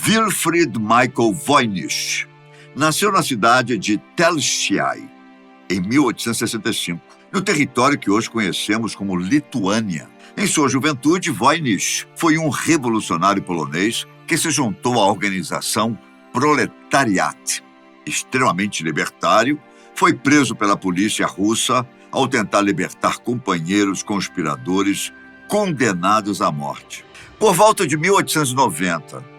Wilfried Michael Voynich nasceu na cidade de Telšiai, em 1865, no território que hoje conhecemos como Lituânia. Em sua juventude, Voynich foi um revolucionário polonês que se juntou à organização Proletariat. Extremamente libertário, foi preso pela polícia russa ao tentar libertar companheiros conspiradores condenados à morte. Por volta de 1890,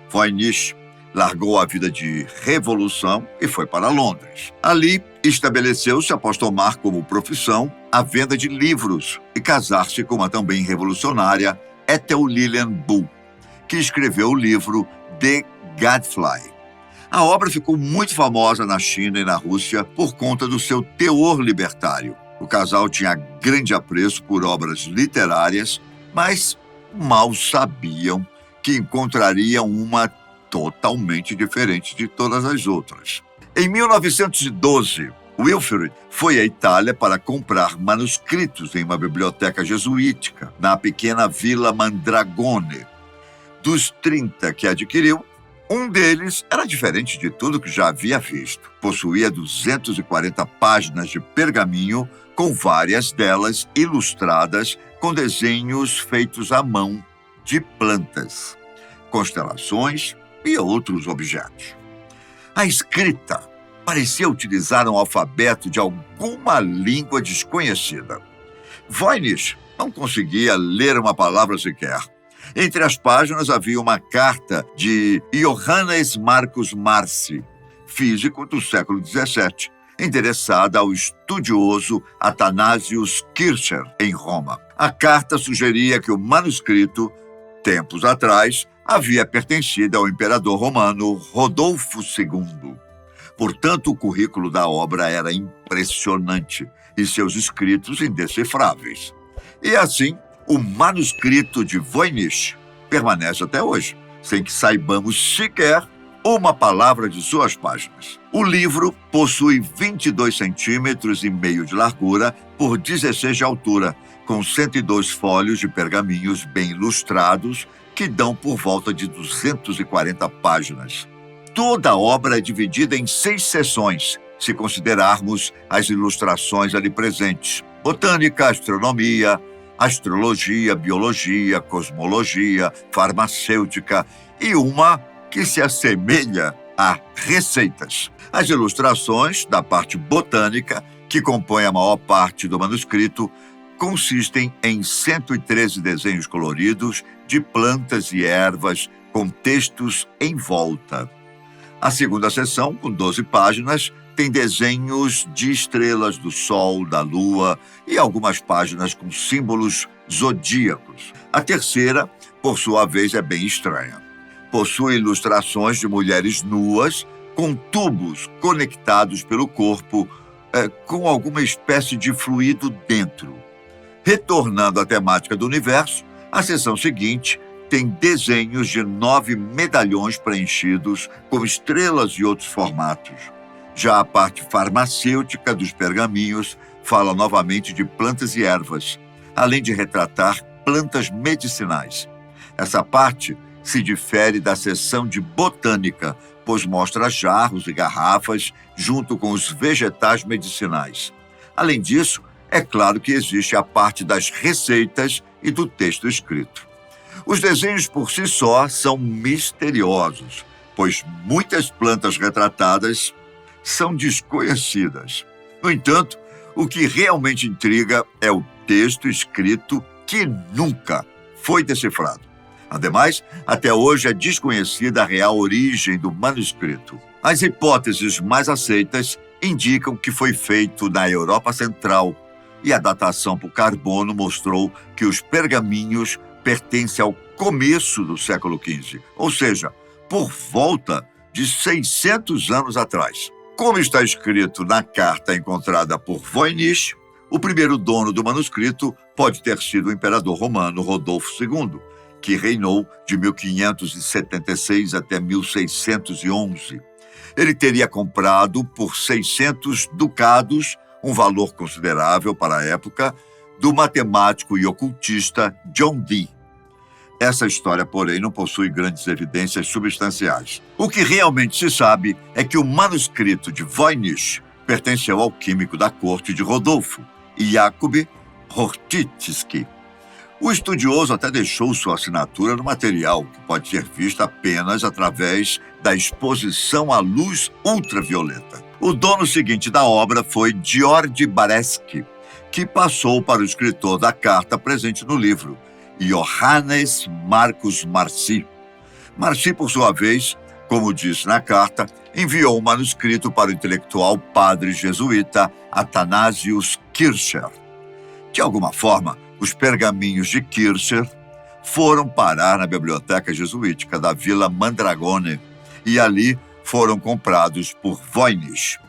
Voynich largou a vida de revolução e foi para Londres. Ali, estabeleceu-se após tomar como profissão a venda de livros e casar-se com uma também revolucionária, Ethel Lillian Bull, que escreveu o livro The Gadfly. A obra ficou muito famosa na China e na Rússia por conta do seu teor libertário. O casal tinha grande apreço por obras literárias, mas mal sabiam que encontrariam uma totalmente diferente de todas as outras. Em 1912, Wilfried foi à Itália para comprar manuscritos em uma biblioteca jesuítica, na pequena Vila Mandragone. Dos 30 que adquiriu, um deles era diferente de tudo que já havia visto. Possuía 240 páginas de pergaminho, com várias delas ilustradas com desenhos feitos à mão de plantas, constelações e outros objetos. A escrita parecia utilizar um alfabeto de alguma língua desconhecida. Voynich não conseguia ler uma palavra sequer. Entre as páginas havia uma carta de Johannes Marcus Marci, físico do século XVII, endereçada ao estudioso Athanasius Kircher, em Roma. A carta sugeria que o manuscrito, tempos atrás, havia pertencido ao imperador romano Rodolfo II. Portanto, o currículo da obra era impressionante e seus escritos indecifráveis. E assim, o manuscrito de Voynich permanece até hoje, sem que saibamos sequer uma palavra de suas páginas. O livro possui 22 centímetros e meio de largura por 16 de altura, com 102 folhos de pergaminhos bem ilustrados, que dão por volta de 240 páginas. Toda a obra é dividida em 6 seções, se considerarmos as ilustrações ali presentes: botânica, astronomia, astrologia, biologia, cosmologia, farmacêutica e uma que se assemelha a receitas. As ilustrações da parte botânica, que compõem a maior parte do manuscrito, consistem em 113 desenhos coloridos de plantas e ervas com textos em volta. A segunda seção, com 12 páginas, tem desenhos de estrelas do Sol, da Lua e algumas páginas com símbolos zodíacos. A terceira, por sua vez, é bem estranha. Possui ilustrações de mulheres nuas com tubos conectados pelo corpo com alguma espécie de fluido dentro. Retornando à temática do universo, a seção seguinte tem desenhos de 9 medalhões preenchidos com estrelas e outros formatos. Já a parte farmacêutica dos pergaminhos fala novamente de plantas e ervas, além de retratar plantas medicinais. Essa parte se difere da seção de botânica, pois mostra jarros e garrafas junto com os vegetais medicinais. Além disso, é claro que existe a parte das receitas e do texto escrito. Os desenhos por si só são misteriosos, pois muitas plantas retratadas são desconhecidas. No entanto, o que realmente intriga é o texto escrito que nunca foi decifrado. Ademais, até hoje é desconhecida a real origem do manuscrito. As hipóteses mais aceitas indicam que foi feito na Europa Central, e a datação por carbono mostrou que os pergaminhos pertencem ao começo do século XV, ou seja, por volta de 600 anos atrás. Como está escrito na carta encontrada por Voynich, o primeiro dono do manuscrito pode ter sido o imperador romano Rodolfo II, que reinou de 1576 até 1611. Ele teria comprado por 600 ducados, um valor considerável para a época, do matemático e ocultista John Dee. Essa história, porém, não possui grandes evidências substanciais. O que realmente se sabe é que o manuscrito de Voynich pertenceu ao químico da corte de Rodolfo, Jakub Hortitski. O estudioso até deixou sua assinatura no material, que pode ser visto apenas através da exposição à luz ultravioleta. O dono seguinte da obra foi George Bareski, que passou para o escritor da carta presente no livro, Johannes Marcus Marci. Marci, por sua vez, como disse na carta, enviou o manuscrito para o intelectual padre jesuíta Athanasius Kircher. De alguma forma, os pergaminhos de Kircher foram parar na biblioteca jesuítica da Vila Mandragone e ali foram comprados por Voynich.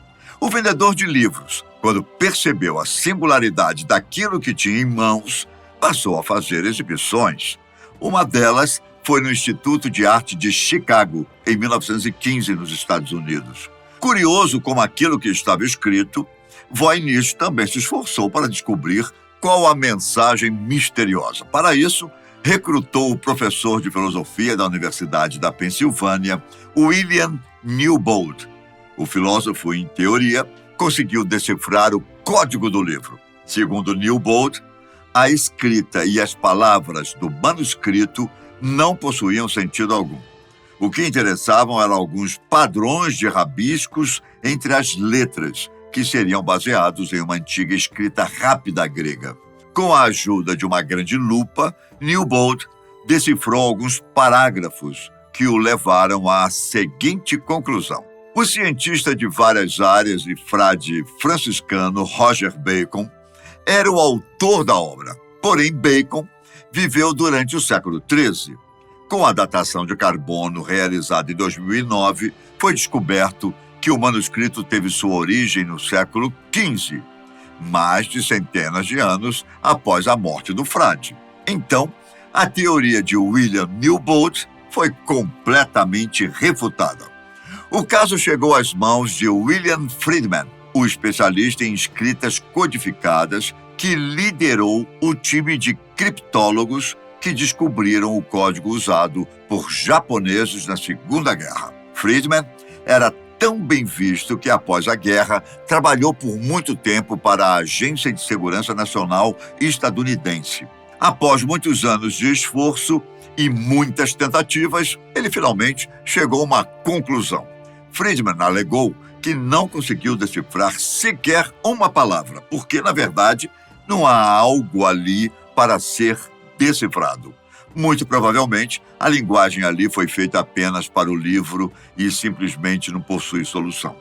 O vendedor de livros, quando percebeu a singularidade daquilo que tinha em mãos, passou a fazer exibições. Uma delas foi no Instituto de Arte de Chicago, em 1915, nos Estados Unidos. Curioso como aquilo que estava escrito, Voynich também se esforçou para descobrir qual a mensagem misteriosa. Para isso, recrutou o professor de filosofia da Universidade da Pensilvânia, William Newbold. O filósofo, em teoria, conseguiu decifrar o código do livro. Segundo Newbold, a escrita e as palavras do manuscrito não possuíam sentido algum. O que interessavam eram alguns padrões de rabiscos entre as letras, que seriam baseados em uma antiga escrita rápida grega. Com a ajuda de uma grande lupa, Newbold decifrou alguns parágrafos que o levaram à seguinte conclusão. O cientista de várias áreas e frade franciscano Roger Bacon era o autor da obra. Porém, Bacon viveu durante o século XIII. Com a datação de carbono realizada em 2009, foi descoberto que o manuscrito teve sua origem no século XV, mais de centenas de anos após a morte do frade. Então, a teoria de William Newbold foi completamente refutada. O caso chegou às mãos de William Friedman, o especialista em escritas codificadas que liderou o time de criptólogos que descobriram o código usado por japoneses na Segunda Guerra. Friedman era tão bem visto que, após a guerra, trabalhou por muito tempo para a Agência de Segurança Nacional estadunidense. Após muitos anos de esforço e muitas tentativas, ele finalmente chegou a uma conclusão. Friedman alegou que não conseguiu decifrar sequer uma palavra, porque, na verdade, não há algo ali para ser decifrado. Muito provavelmente, a linguagem ali foi feita apenas para o livro e simplesmente não possui solução.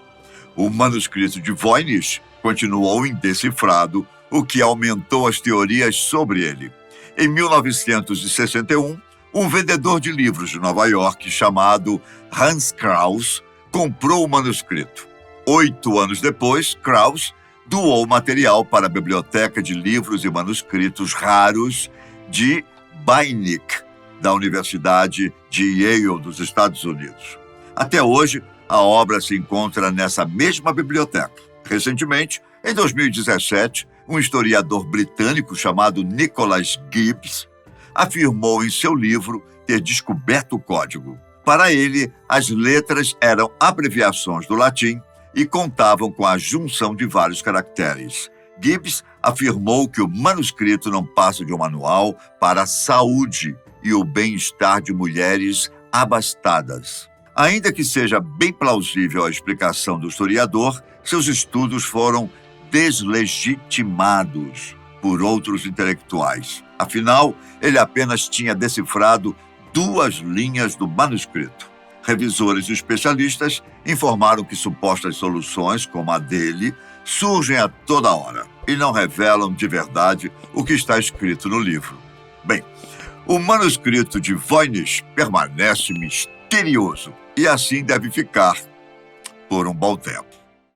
O manuscrito de Voynich continuou indecifrado, o que aumentou as teorias sobre ele. Em 1961, um vendedor de livros de Nova York chamado Hans Kraus comprou o manuscrito. 8 anos depois, Kraus doou o material para a Biblioteca de Livros e Manuscritos Raros de Beinecke, da Universidade de Yale, dos Estados Unidos. Até hoje, a obra se encontra nessa mesma biblioteca. Recentemente, em 2017, um historiador britânico chamado Nicholas Gibbs afirmou em seu livro ter descoberto o código. Para ele, as letras eram abreviações do latim e contavam com a junção de vários caracteres. Gibbs afirmou que o manuscrito não passa de um manual para a saúde e o bem-estar de mulheres abastadas. Ainda que seja bem plausível a explicação do historiador, seus estudos foram deslegitimados por outros intelectuais. Afinal, ele apenas tinha decifrado 2 linhas do manuscrito. Revisores e especialistas informaram que supostas soluções, como a dele, surgem a toda hora e não revelam de verdade o que está escrito no livro. Bem, o manuscrito de Voynich permanece misterioso e assim deve ficar por um bom tempo.